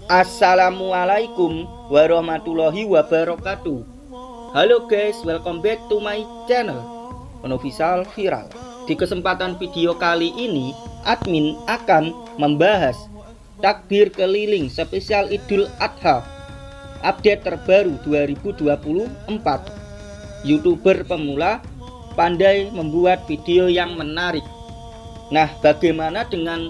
Assalamualaikum warahmatullahi wabarakatuh. Halo guys, welcome back to my channel Unofficial Viral. Di kesempatan video kali ini, admin akan membahas takbir keliling spesial Idul Adha update terbaru 2024. YouTuber pemula pandai membuat video yang menarik. Nah, bagaimana dengan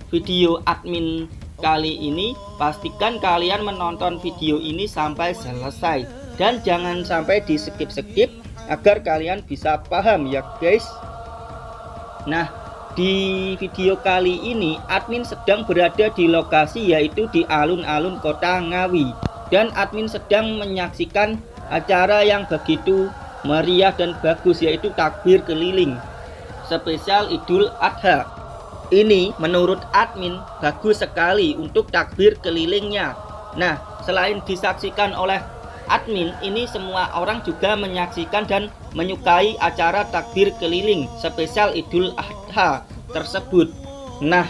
video admin kali ini? Pastikan kalian menonton video ini sampai selesai dan jangan sampai di skip-skip agar kalian bisa paham ya guys. Nah, di video kali ini admin sedang berada di lokasi yaitu di alun-alun Kota Ngawi, dan admin sedang menyaksikan acara yang begitu meriah dan bagus yaitu takbir keliling spesial Idul Adha. Ini menurut admin bagus sekali untuk takbir kelilingnya. Nah, selain disaksikan oleh admin, ini semua orang juga menyaksikan dan menyukai acara takbir keliling spesial Idul Adha tersebut. Nah,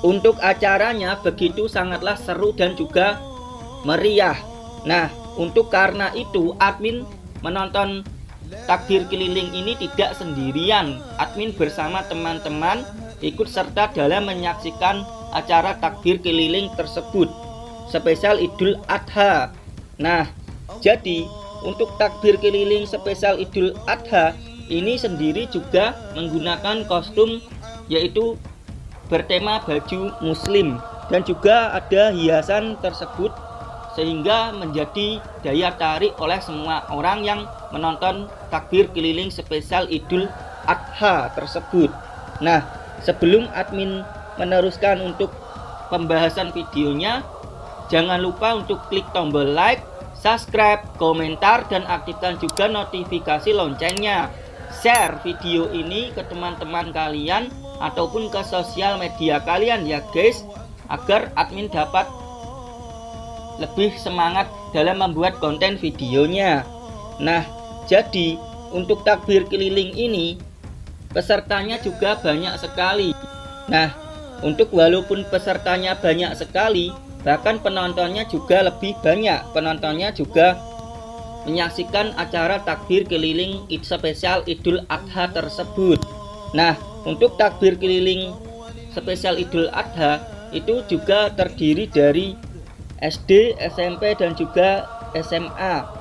untuk acaranya begitu sangatlah seru dan juga meriah. Nah, untuk karena itu admin menonton takbir keliling ini tidak sendirian. Admin bersama teman-teman ikut serta dalam menyaksikan acara takbir keliling tersebut spesial Idul Adha. Nah, jadi untuk takbir keliling spesial Idul Adha ini sendiri juga menggunakan kostum yaitu bertema baju muslim, dan juga ada hiasan tersebut sehingga menjadi daya tarik oleh semua orang yang menonton takbir keliling spesial Idul Adha tersebut. Nah, sebelum admin meneruskan untuk pembahasan videonya, jangan lupa untuk klik tombol like, subscribe, komentar, dan aktifkan juga notifikasi loncengnya. Share video ini ke teman-teman kalian ataupun ke sosial media kalian ya guys, agar admin dapat lebih semangat dalam membuat konten videonya. Nah, jadi untuk takbir keliling ini pesertanya juga banyak sekali. Nah, untuk walaupun pesertanya banyak sekali, bahkan penontonnya juga lebih banyak. Penontonnya juga menyaksikan acara takbir keliling spesial Idul Adha tersebut. Nah, untuk takbir keliling spesial Idul Adha itu juga terdiri dari SD, SMP, dan juga SMA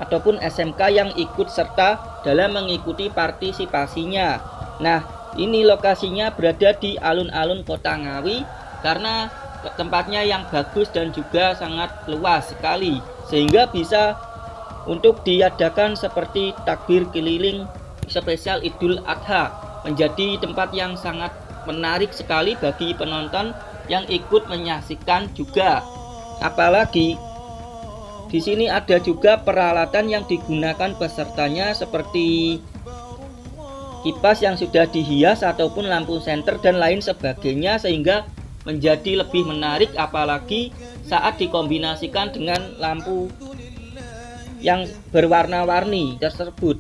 ataupun SMK yang ikut serta dalam mengikuti partisipasinya. Nah, ini lokasinya berada di alun-alun Kota Ngawi karena tempatnya yang bagus dan juga sangat luas sekali, sehingga bisa untuk diadakan seperti takbir keliling spesial Idul Adha, menjadi tempat yang sangat menarik sekali bagi penonton yang ikut menyaksikan juga. Apalagi di sini ada juga peralatan yang digunakan pesertanya seperti kipas yang sudah dihias ataupun lampu senter dan lain sebagainya, sehingga menjadi lebih menarik apalagi saat dikombinasikan dengan lampu yang berwarna-warni tersebut.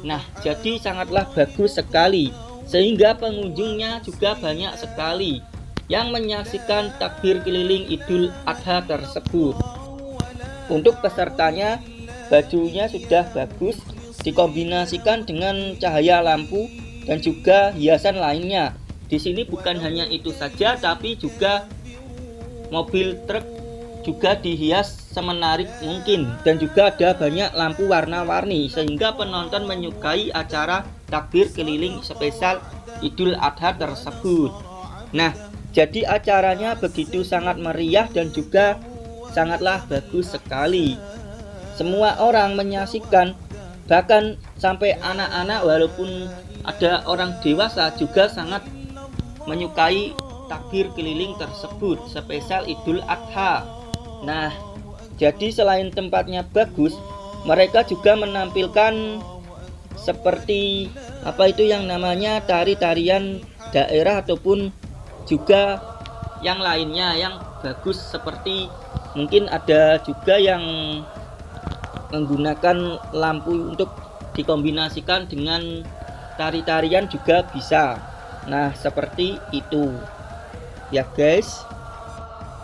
Nah, jadi sangatlah bagus sekali sehingga pengunjungnya juga banyak sekali yang menyaksikan takbir keliling Idul Adha tersebut. Untuk pesertanya, bajunya sudah bagus dikombinasikan dengan cahaya lampu dan juga hiasan lainnya. Di sini bukan hanya itu saja, tapi juga mobil truk juga dihias semenarik mungkin, dan juga ada banyak lampu warna-warni sehingga penonton menyukai acara takbir keliling spesial Idul Adha tersebut. Nah, jadi acaranya begitu sangat meriah dan juga sangatlah bagus sekali. Semua orang menyaksikan, bahkan sampai anak-anak walaupun ada orang dewasa juga sangat menyukai takbir keliling tersebut spesial Idul Adha. Nah, jadi selain tempatnya bagus, mereka juga menampilkan seperti apa itu yang namanya tari-tarian daerah ataupun juga yang lainnya yang bagus, seperti mungkin ada juga yang menggunakan lampu untuk dikombinasikan dengan tari-tarian juga bisa. Nah, seperti itu ya guys.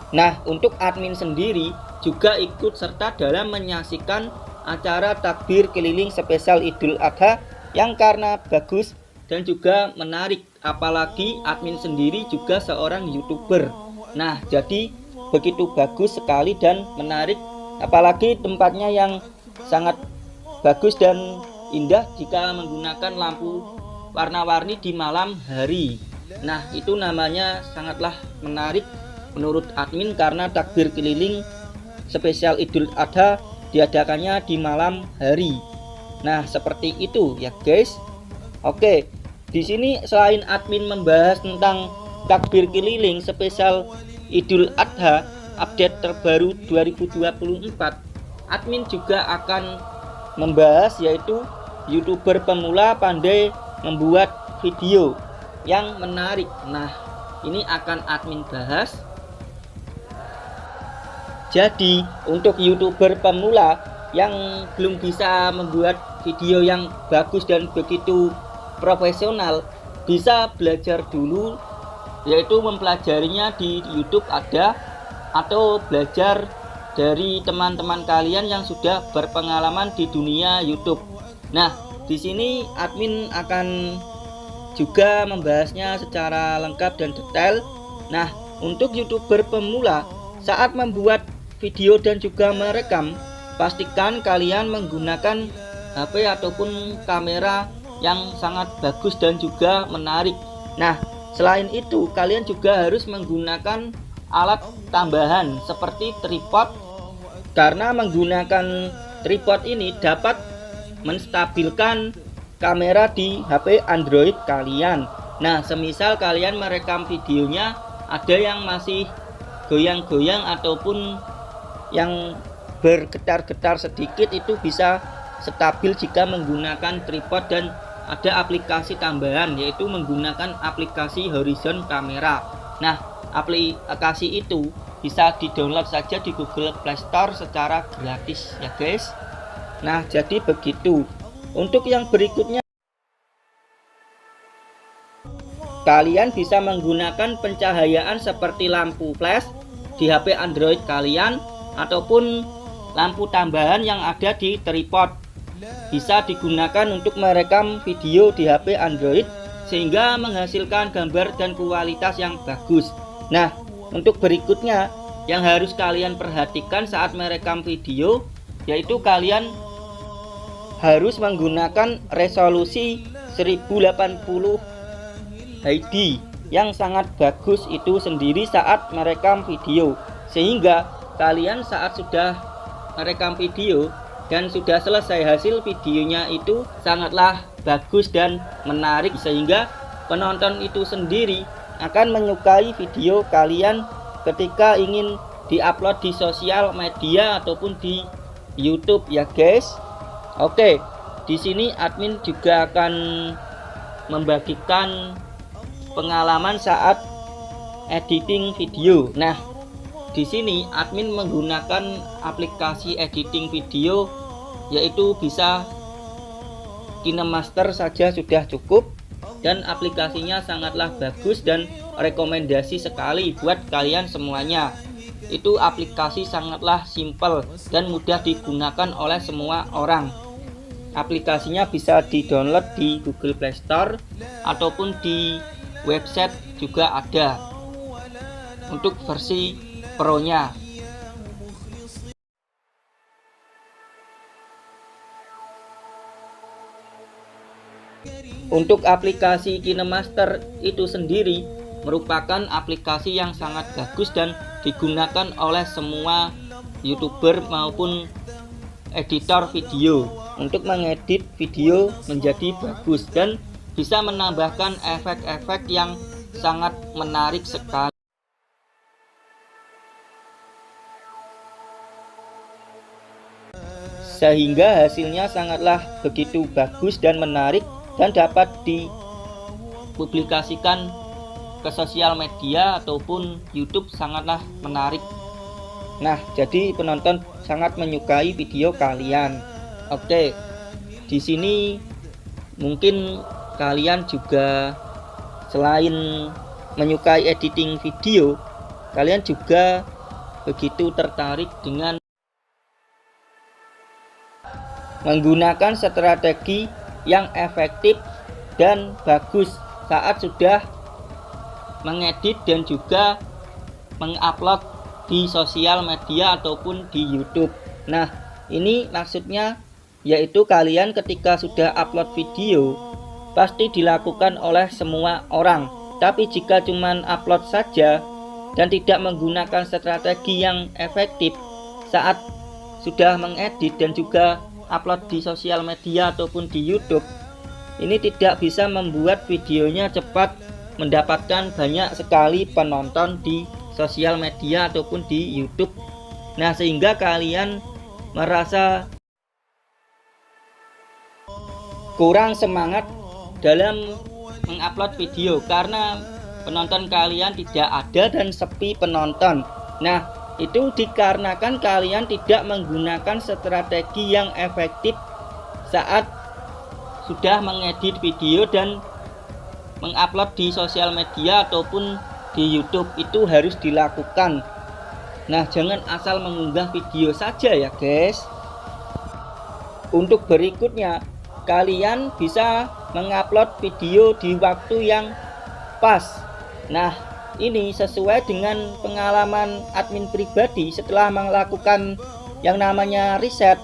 Nah, untuk admin sendiri juga ikut serta dalam menyaksikan acara takbir keliling spesial Idul Adha yang karena bagus dan juga menarik, apalagi admin sendiri juga seorang YouTuber. Nah, jadi begitu bagus sekali dan menarik, apalagi tempatnya yang sangat bagus dan indah jika menggunakan lampu warna-warni di malam hari. Nah, itu namanya sangatlah menarik menurut admin karena takbir keliling spesial Idul Adha diadakannya di malam hari. Nah, seperti itu ya guys. Oke, di sini selain admin membahas tentang takbir keliling spesial Idul Adha update terbaru 2024, admin juga akan membahas yaitu YouTuber pemula pandai membuat video yang menarik. Nah, ini akan admin bahas. Jadi untuk YouTuber pemula yang belum bisa membuat video yang bagus dan begitu profesional, bisa belajar dulu, yaitu mempelajarinya di YouTube ada, atau belajar dari teman-teman kalian yang sudah berpengalaman di dunia YouTube. Nah, di sini admin akan juga membahasnya secara lengkap dan detail. Nah, untuk YouTuber pemula saat membuat video dan juga merekam, pastikan kalian menggunakan HP ataupun kamera yang sangat bagus dan juga menarik. Nah, selain itu kalian juga harus menggunakan alat tambahan seperti tripod, karena menggunakan tripod ini dapat menstabilkan kamera di HP Android kalian. Nah, semisal kalian merekam videonya ada yang masih goyang-goyang ataupun yang bergetar-getar sedikit, itu bisa stabil jika menggunakan tripod dan ada aplikasi tambahan yaitu menggunakan aplikasi horizon kamera. Nah, aplikasi itu bisa di-download saja di Google Play Store secara gratis ya guys. Nah, jadi begitu. Untuk yang berikutnya, kalian bisa menggunakan pencahayaan seperti lampu flash di HP Android kalian ataupun lampu tambahan yang ada di tripod. Bisa digunakan untuk merekam video di HP Android sehingga menghasilkan gambar dan kualitas yang bagus. Nah, untuk berikutnya yang harus kalian perhatikan saat merekam video, yaitu kalian harus menggunakan resolusi 1080 HD yang sangat bagus itu sendiri saat merekam video, sehingga kalian saat sudah merekam video dan sudah selesai hasil videonya itu sangatlah bagus dan menarik, sehingga penonton itu sendiri akan menyukai video kalian ketika ingin diupload di sosial media ataupun di YouTube ya guys. Oke, di sini admin juga akan membagikan pengalaman saat editing video. Nah, di sini admin menggunakan aplikasi editing video, yaitu bisa KineMaster saja sudah cukup, dan aplikasinya sangatlah bagus dan rekomendasi sekali buat kalian semuanya. Itu aplikasi sangatlah simple dan mudah digunakan oleh semua orang. Aplikasinya bisa di-download di Google Play Store ataupun di website juga ada untuk versi Pro-nya. Untuk aplikasi KineMaster itu sendiri merupakan aplikasi yang sangat bagus dan digunakan oleh semua YouTuber maupun editor video untuk mengedit video menjadi bagus dan bisa menambahkan efek-efek yang sangat menarik sekali. Sehingga hasilnya sangatlah begitu bagus dan menarik dan dapat dipublikasikan ke sosial media ataupun YouTube, sangatlah menarik. Nah, jadi penonton sangat menyukai video kalian. Oke, di sini mungkin kalian juga selain menyukai editing video, kalian juga begitu tertarik dengan menggunakan strategi yang efektif dan bagus saat sudah mengedit dan juga mengupload di sosial media ataupun di YouTube. Nah, ini maksudnya yaitu kalian ketika sudah upload video pasti dilakukan oleh semua orang. Tapi jika cuman upload saja dan tidak menggunakan strategi yang efektif saat sudah mengedit dan juga upload di sosial media ataupun di YouTube, ini tidak bisa membuat videonya cepat mendapatkan banyak sekali penonton di sosial media ataupun di YouTube. Nah, sehingga kalian merasa kurang semangat dalam mengupload video karena penonton kalian tidak ada dan sepi penonton. Nah, itu dikarenakan kalian tidak menggunakan strategi yang efektif saat sudah mengedit video dan mengupload di sosial media ataupun di YouTube. Itu harus dilakukan. Nah, jangan asal mengunggah video saja ya guys. Untuk berikutnya, kalian bisa mengupload video di waktu yang pas. Nah, ini sesuai dengan pengalaman admin pribadi setelah melakukan yang namanya riset.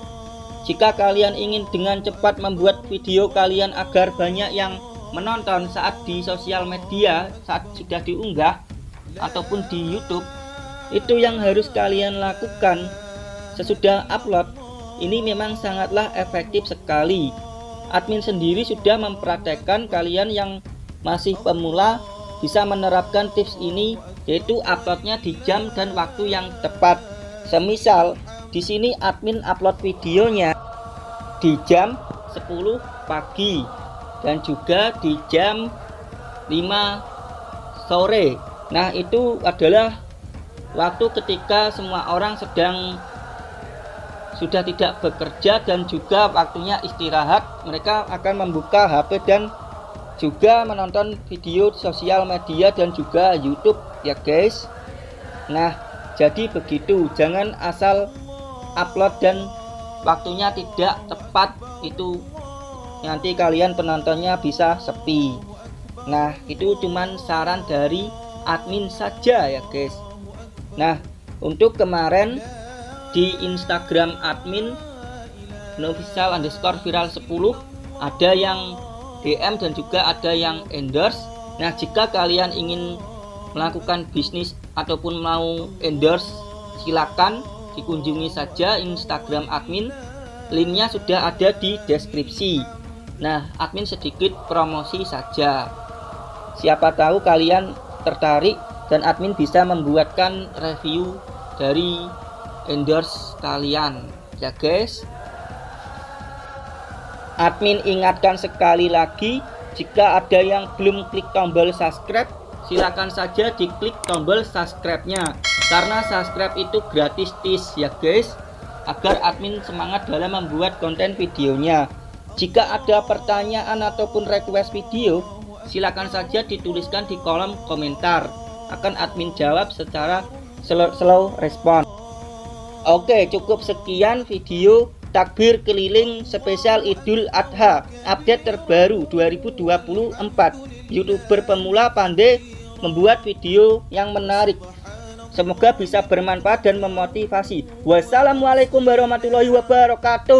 Jika kalian ingin dengan cepat membuat video kalian agar banyak yang menonton saat di sosial media, saat sudah diunggah ataupun di YouTube, itu yang harus kalian lakukan sesudah upload. Ini memang sangatlah efektif sekali. Admin sendiri sudah mempraktekkan, kalian yang masih pemula bisa menerapkan tips ini, yaitu uploadnya di jam dan waktu yang tepat. Semisal di sini admin upload videonya di jam 10 pagi dan juga di jam 5 sore. Nah, itu adalah waktu ketika semua orang sudah tidak bekerja dan juga waktunya istirahat. Mereka akan membuka HP dan juga menonton video sosial media dan juga YouTube ya guys. Nah, jadi begitu, jangan asal upload dan waktunya tidak tepat, itu nanti kalian penontonnya bisa sepi. Nah, itu cuman saran dari admin saja ya guys. Nah, untuk kemarin di Instagram admin @official_viral10 ada yang DM dan juga ada yang endorse. Nah, jika kalian ingin melakukan bisnis ataupun mau endorse, silakan dikunjungi saja Instagram admin. Linknya sudah ada di deskripsi. Nah, admin sedikit promosi saja. Siapa tahu kalian tertarik dan admin bisa membuatkan review dari endorse kalian ya guys. Admin ingatkan sekali lagi, jika ada yang belum klik tombol subscribe, silakan saja diklik tombol subscribe-nya, karena subscribe itu gratis ya guys, agar admin semangat dalam membuat konten videonya. Jika ada pertanyaan ataupun request video, silakan saja dituliskan di kolom komentar, akan admin jawab secara slow respon. Oke, cukup sekian video takbir keliling spesial Idul Adha update terbaru 2024. YouTuber pemula pandai membuat video yang menarik. Semoga bisa bermanfaat dan memotivasi. Wassalamualaikum warahmatullahi wabarakatuh.